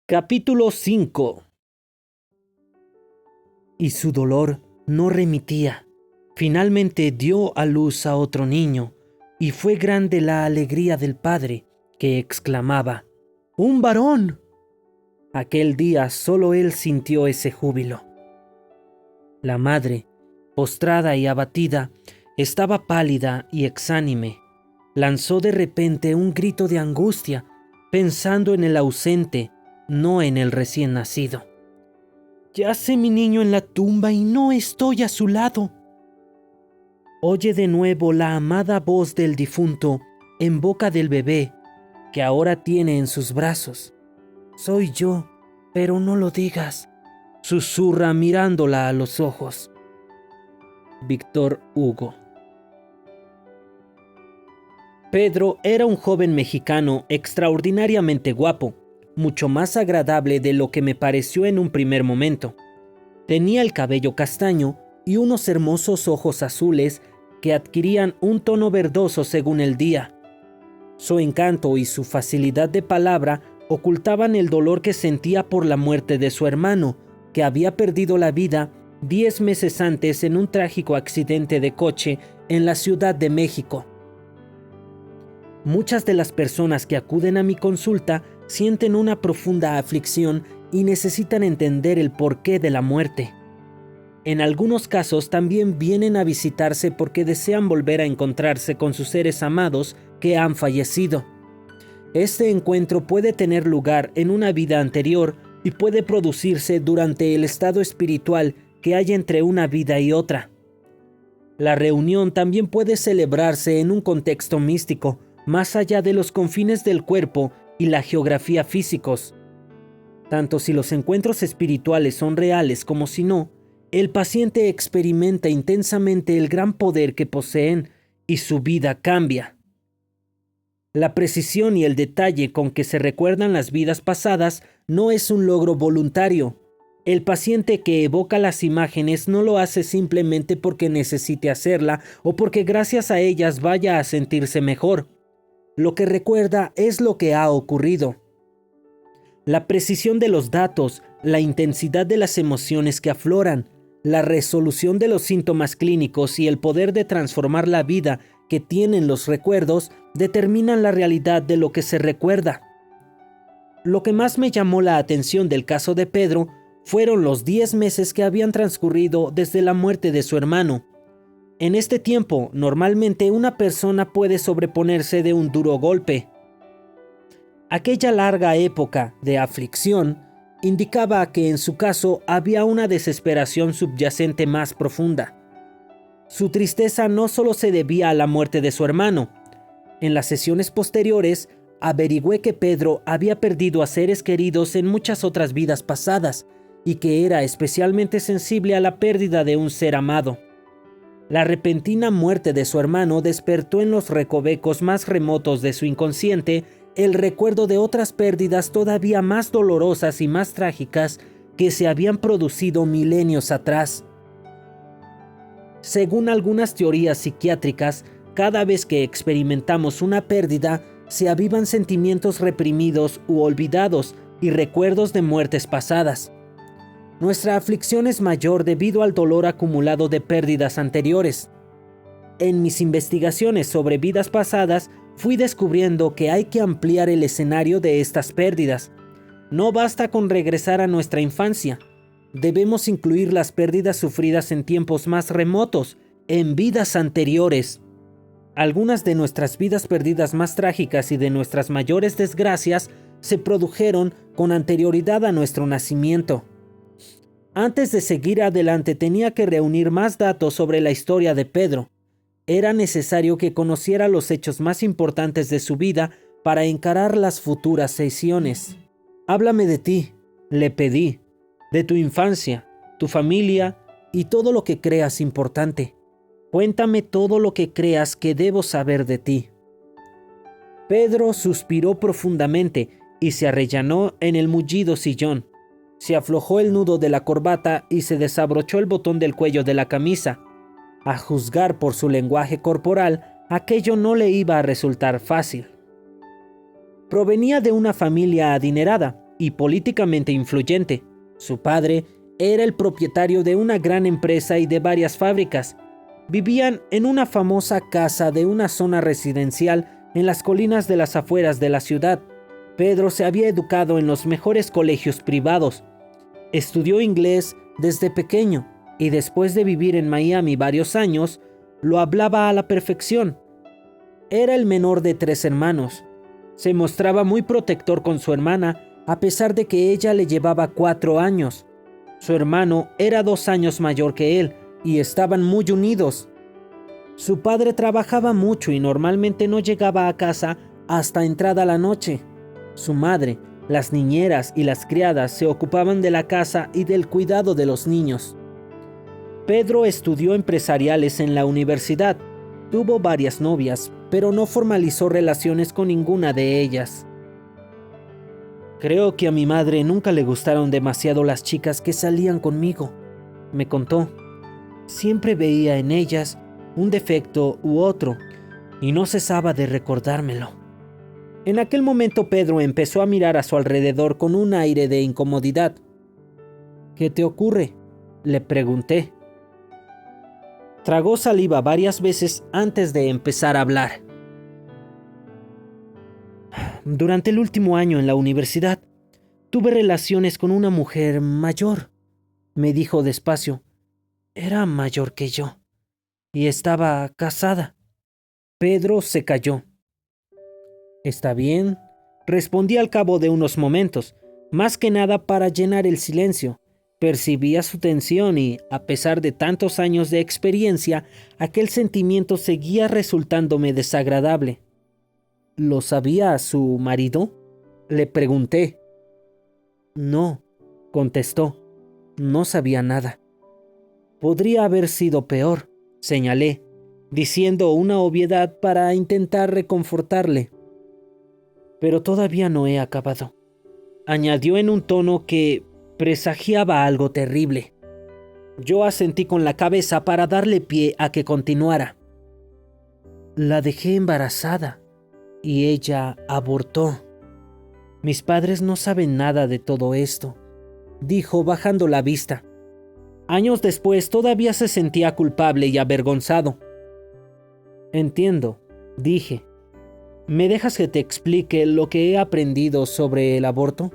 Capítulo 5. Y su dolor no remitía. Finalmente dio a luz a otro niño, y fue grande la alegría del padre, que exclamaba: ¡Un varón! Aquel día solo él sintió ese júbilo. La madre, postrada y abatida, estaba pálida y exánime. Lanzó de repente un grito de angustia, pensando en el ausente, no en el recién nacido. Yace mi niño en la tumba y no estoy a su lado. Oye de nuevo la amada voz del difunto en boca del bebé que ahora tiene en sus brazos. Soy yo, pero no lo digas, susurra mirándola a los ojos. Víctor Hugo. Pedro era un joven mexicano extraordinariamente guapo, mucho más agradable de lo que me pareció en un primer momento. Tenía el cabello castaño y unos hermosos ojos azules que adquirían un tono verdoso según el día. Su encanto y su facilidad de palabra ocultaban el dolor que sentía por la muerte de su hermano, que había perdido la vida 10 meses antes en un trágico accidente de coche en la Ciudad de México. Muchas de las personas que acuden a mi consulta sienten una profunda aflicción y necesitan entender el porqué de la muerte. En algunos casos también vienen a visitarse porque desean volver a encontrarse con sus seres amados que han fallecido. Este encuentro puede tener lugar en una vida anterior y puede producirse durante el estado espiritual que hay entre una vida y otra. La reunión también puede celebrarse en un contexto místico, más allá de los confines del cuerpo y la geografía físicos. Tanto si los encuentros espirituales son reales como si no, el paciente experimenta intensamente el gran poder que poseen y su vida cambia. La precisión y el detalle con que se recuerdan las vidas pasadas no es un logro voluntario. El paciente que evoca las imágenes no lo hace simplemente porque necesite hacerla o porque gracias a ellas vaya a sentirse mejor. Lo que recuerda es lo que ha ocurrido. La precisión de los datos, la intensidad de las emociones que afloran, la resolución de los síntomas clínicos y el poder de transformar la vida que tienen los recuerdos determinan la realidad de lo que se recuerda. Lo que más me llamó la atención del caso de Pedro fueron los 10 meses que habían transcurrido desde la muerte de su hermano. En este tiempo, normalmente una persona puede sobreponerse de un duro golpe. Aquella larga época de aflicción indicaba que en su caso había una desesperación subyacente más profunda. Su tristeza no solo se debía a la muerte de su hermano. En las sesiones posteriores, averigüé que Pedro había perdido a seres queridos en muchas otras vidas pasadas y que era especialmente sensible a la pérdida de un ser amado. La repentina muerte de su hermano despertó en los recovecos más remotos de su inconsciente el recuerdo de otras pérdidas todavía más dolorosas y más trágicas que se habían producido milenios atrás. Según algunas teorías psiquiátricas, cada vez que experimentamos una pérdida, se avivan sentimientos reprimidos u olvidados y recuerdos de muertes pasadas. Nuestra aflicción es mayor debido al dolor acumulado de pérdidas anteriores. En mis investigaciones sobre vidas pasadas, fui descubriendo que hay que ampliar el escenario de estas pérdidas. No basta con regresar a nuestra infancia. Debemos incluir las pérdidas sufridas en tiempos más remotos, en vidas anteriores. Algunas de nuestras vidas perdidas más trágicas y de nuestras mayores desgracias se produjeron con anterioridad a nuestro nacimiento. Antes de seguir adelante tenía que reunir más datos sobre la historia de Pedro. Era necesario que conociera los hechos más importantes de su vida para encarar las futuras sesiones. Háblame de ti, le pedí, de tu infancia, tu familia y todo lo que creas importante. Cuéntame todo lo que creas que debo saber de ti. Pedro suspiró profundamente y se arrellanó en el mullido sillón. Se aflojó el nudo de la corbata y se desabrochó el botón del cuello de la camisa. A juzgar por su lenguaje corporal, aquello no le iba a resultar fácil. Provenía de una familia adinerada, y políticamente influyente. Su padre era el propietario de una gran empresa y de varias fábricas. Vivían en una famosa casa de una zona residencial en las colinas de las afueras de la ciudad. Pedro se había educado en los mejores colegios privados. Estudió inglés desde pequeño y después de vivir en Miami varios años, lo hablaba a la perfección. Era el menor de 3 hermanos. Se mostraba muy protector con su hermana, a pesar de que ella le llevaba 4 años. Su hermano era 2 años mayor que él y estaban muy unidos. Su padre trabajaba mucho y normalmente no llegaba a casa hasta entrada la noche. Su madre, las niñeras y las criadas se ocupaban de la casa y del cuidado de los niños. Pedro estudió empresariales en la universidad. Tuvo varias novias, pero no formalizó relaciones con ninguna de ellas. Creo que a mi madre nunca le gustaron demasiado las chicas que salían conmigo, me contó. Siempre veía en ellas un defecto u otro, y no cesaba de recordármelo. En aquel momento Pedro empezó a mirar a su alrededor con un aire de incomodidad. ¿Qué te ocurre?, le pregunté. Tragó saliva varias veces antes de empezar a hablar. Durante el último año en la universidad, tuve relaciones con una mujer mayor, me dijo despacio. Era mayor que yo y estaba casada. Pedro se calló. Está bien, respondí al cabo de unos momentos, más que nada para llenar el silencio. Percibía su tensión y, a pesar de tantos años de experiencia, aquel sentimiento seguía resultándome desagradable. ¿Lo sabía su marido?, le pregunté. No, contestó. No sabía nada. Podría haber sido peor, señalé, diciendo una obviedad para intentar reconfortarle. Pero todavía no he acabado, añadió en un tono que presagiaba algo terrible. Yo asentí con la cabeza para darle pie a que continuara. La dejé embarazada y ella abortó. Mis padres no saben nada de todo esto, dijo bajando la vista. Años después todavía se sentía culpable y avergonzado. Entiendo, dije. ¿Me dejas que te explique lo que he aprendido sobre el aborto?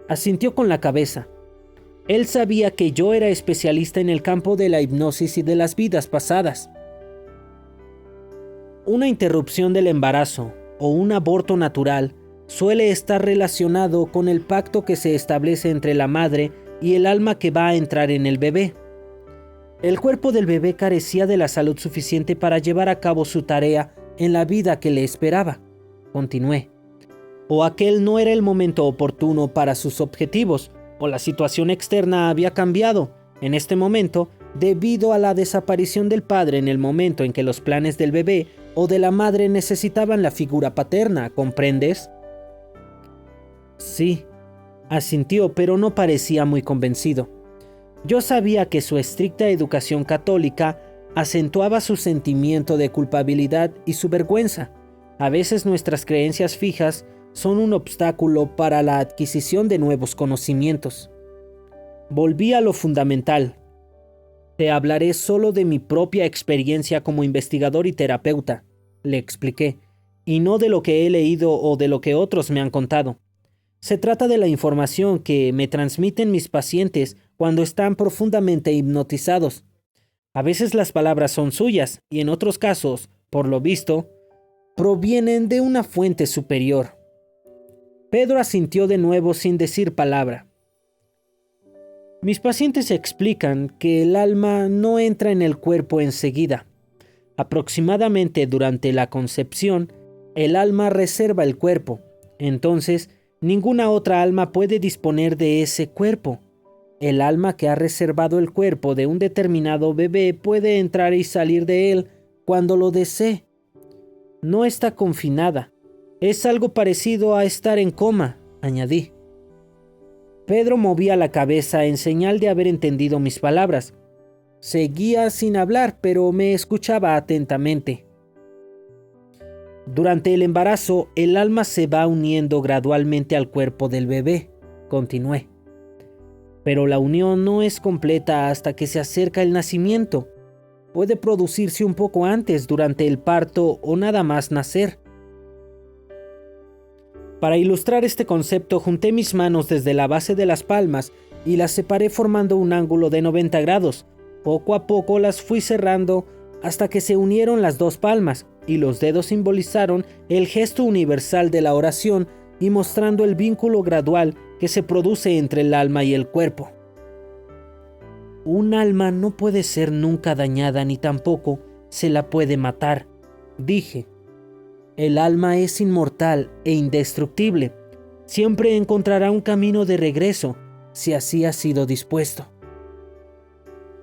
Asintió con la cabeza. Él sabía que yo era especialista en el campo de la hipnosis y de las vidas pasadas. Una interrupción del embarazo o un aborto natural suele estar relacionado con el pacto que se establece entre la madre y el alma que va a entrar en el bebé. El cuerpo del bebé carecía de la salud suficiente para llevar a cabo su tarea en la vida que le esperaba, continué. O aquel no era el momento oportuno para sus objetivos, o la situación externa había cambiado en este momento debido a la desaparición del padre en el momento en que los planes del bebé o de la madre necesitaban la figura paterna, ¿comprendes? Sí, asintió, pero no parecía muy convencido. Yo sabía que su estricta educación católica acentuaba su sentimiento de culpabilidad y su vergüenza. A veces nuestras creencias fijas son un obstáculo para la adquisición de nuevos conocimientos. Volví a lo fundamental. Te hablaré solo de mi propia experiencia como investigador y terapeuta, le expliqué, y no de lo que he leído o de lo que otros me han contado. Se trata de la información que me transmiten mis pacientes cuando están profundamente hipnotizados. A veces las palabras son suyas y en otros casos, por lo visto, provienen de una fuente superior. Pedro asintió de nuevo sin decir palabra. Mis pacientes explican que el alma no entra en el cuerpo enseguida. Aproximadamente durante la concepción, el alma reserva el cuerpo. Entonces, ninguna otra alma puede disponer de ese cuerpo. El alma que ha reservado el cuerpo de un determinado bebé puede entrar y salir de él cuando lo desee. No está confinada. Es algo parecido a estar en coma, añadí. Pedro movía la cabeza en señal de haber entendido mis palabras. Seguía sin hablar, pero me escuchaba atentamente. Durante el embarazo, el alma se va uniendo gradualmente al cuerpo del bebé, continué. Pero la unión no es completa hasta que se acerca el nacimiento. Puede producirse un poco antes, durante el parto o nada más nacer. Para ilustrar este concepto, junté mis manos desde la base de las palmas y las separé formando un ángulo de 90 grados. Poco a poco las fui cerrando hasta que se unieron las dos palmas y los dedos simbolizaron el gesto universal de la oración y mostrando el vínculo gradual que se produce entre el alma y el cuerpo. Un alma no puede ser nunca dañada ni tampoco se la puede matar, dije. El alma es inmortal e indestructible. Siempre encontrará un camino de regreso si así ha sido dispuesto.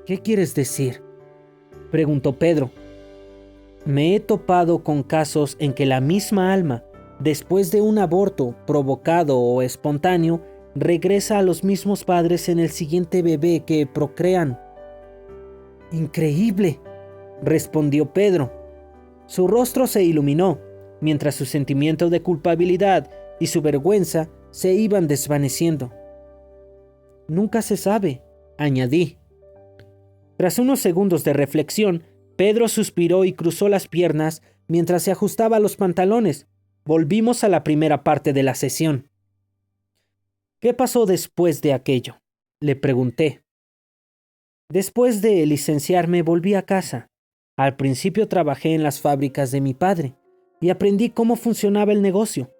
¿Qué quieres decir?, preguntó Pedro. Me he topado con casos en que la misma alma, después de un aborto provocado o espontáneo, regresa a los mismos padres en el siguiente bebé que procrean. Increíble, respondió Pedro. Su rostro se iluminó, mientras su sentimiento de culpabilidad y su vergüenza se iban desvaneciendo. Nunca se sabe, añadí. Tras unos segundos de reflexión, Pedro suspiró y cruzó las piernas mientras se ajustaba los pantalones. Volvimos a la primera parte de la sesión. ¿Qué pasó después de aquello?, le pregunté. Después de licenciarme volví a casa. Al principio trabajé en las fábricas de mi padre y aprendí cómo funcionaba el negocio.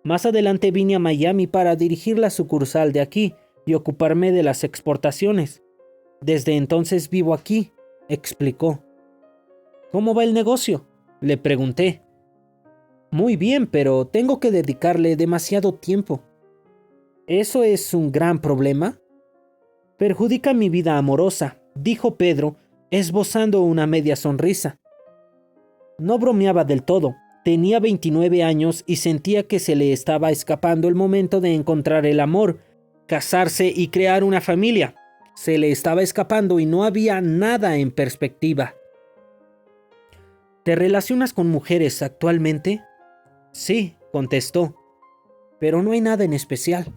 Más adelante vine a Miami para dirigir la sucursal de aquí y ocuparme de las exportaciones. Desde entonces vivo aquí, explicó. ¿Cómo va el negocio?, le pregunté. Muy bien, pero tengo que dedicarle demasiado tiempo. ¿Eso es un gran problema? Perjudica mi vida amorosa, dijo Pedro, esbozando una media sonrisa. No bromeaba del todo. Tenía 29 años y sentía que se le estaba escapando el momento de encontrar el amor, casarse y crear una familia. Se le estaba escapando y no había nada en perspectiva. ¿Te relacionas con mujeres actualmente? Sí, contestó, pero no hay nada en especial.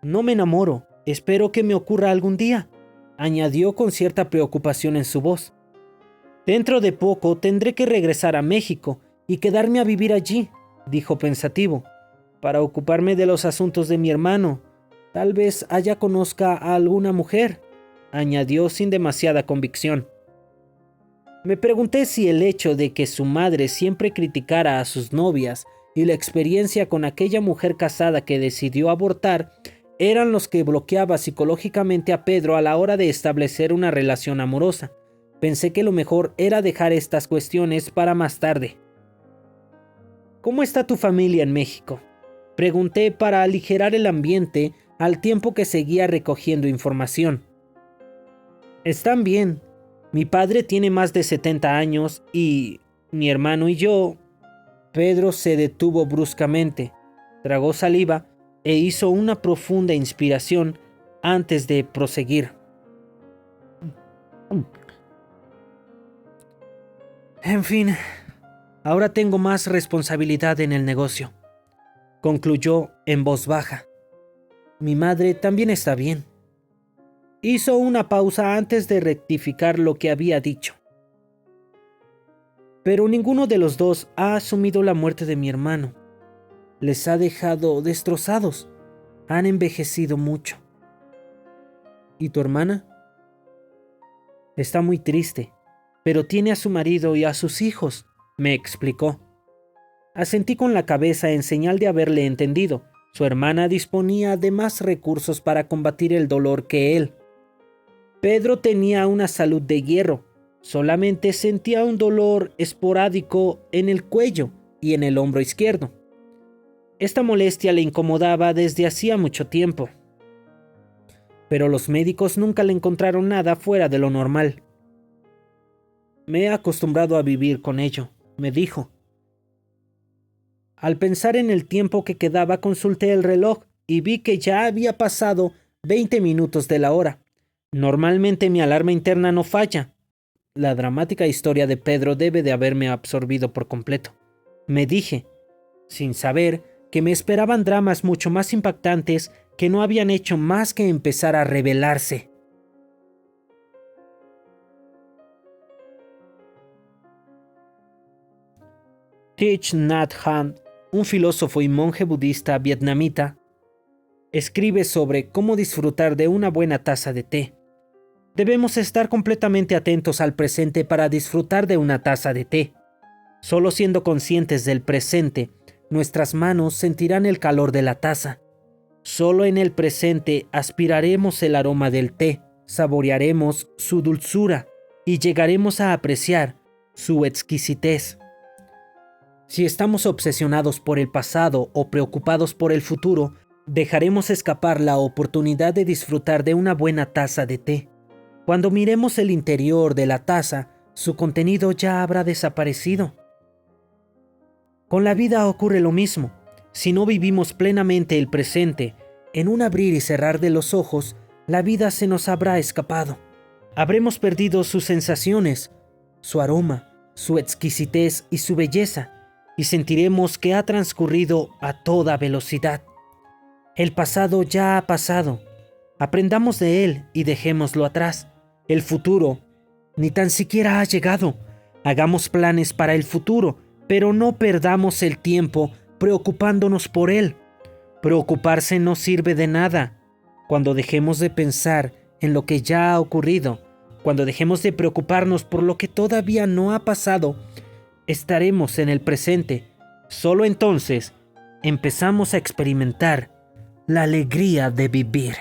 No me enamoro, espero que me ocurra algún día, añadió con cierta preocupación en su voz. Dentro de poco tendré que regresar a México y quedarme a vivir allí, dijo pensativo, para ocuparme de los asuntos de mi hermano. Tal vez allá conozca a alguna mujer, añadió sin demasiada convicción. Me pregunté si el hecho de que su madre siempre criticara a sus novias y la experiencia con aquella mujer casada que decidió abortar eran los que bloqueaba psicológicamente a Pedro a la hora de establecer una relación amorosa. Pensé que lo mejor era dejar estas cuestiones para más tarde. ¿Cómo está tu familia en México?, pregunté para aligerar el ambiente al tiempo que seguía recogiendo información. Están bien. Mi padre tiene más de 70 años y mi hermano y yo... Pedro se detuvo bruscamente, tragó saliva e hizo una profunda inspiración antes de proseguir. En fin, ahora tengo más responsabilidad en el negocio, concluyó en voz baja. Mi madre también está bien. Hizo una pausa antes de rectificar lo que había dicho. Pero ninguno de los dos ha asumido la muerte de mi hermano. Les ha dejado destrozados. Han envejecido mucho. ¿Y tu hermana? Está muy triste, pero tiene a su marido y a sus hijos, me explicó. Asentí con la cabeza en señal de haberle entendido. Su hermana disponía de más recursos para combatir el dolor que él. Pedro tenía una salud de hierro. Solamente sentía un dolor esporádico en el cuello y en el hombro izquierdo. Esta molestia le incomodaba desde hacía mucho tiempo. Pero los médicos nunca le encontraron nada fuera de lo normal. Me he acostumbrado a vivir con ello, me dijo. Al pensar en el tiempo que quedaba, consulté el reloj y vi que ya había pasado 20 minutos de la hora. Normalmente mi alarma interna no falla. La dramática historia de Pedro debe de haberme absorbido por completo. Me dije, sin saber, que me esperaban dramas mucho más impactantes que no habían hecho más que empezar a revelarse. Thich Nhat Hanh, un filósofo y monje budista vietnamita, escribe sobre cómo disfrutar de una buena taza de té. Debemos estar completamente atentos al presente para disfrutar de una taza de té. Solo siendo conscientes del presente, nuestras manos sentirán el calor de la taza. Solo en el presente aspiraremos el aroma del té, saborearemos su dulzura y llegaremos a apreciar su exquisitez. Si estamos obsesionados por el pasado o preocupados por el futuro, dejaremos escapar la oportunidad de disfrutar de una buena taza de té. Cuando miremos el interior de la taza, su contenido ya habrá desaparecido. Con la vida ocurre lo mismo. Si no vivimos plenamente el presente, en un abrir y cerrar de los ojos, la vida se nos habrá escapado. Habremos perdido sus sensaciones, su aroma, su exquisitez y su belleza, y sentiremos que ha transcurrido a toda velocidad. El pasado ya ha pasado. Aprendamos de él y dejémoslo atrás. El futuro ni tan siquiera ha llegado. Hagamos planes para el futuro, pero no perdamos el tiempo preocupándonos por él. Preocuparse no sirve de nada. Cuando dejemos de pensar en lo que ya ha ocurrido, cuando dejemos de preocuparnos por lo que todavía no ha pasado, estaremos en el presente. Solo entonces empezamos a experimentar la alegría de vivir.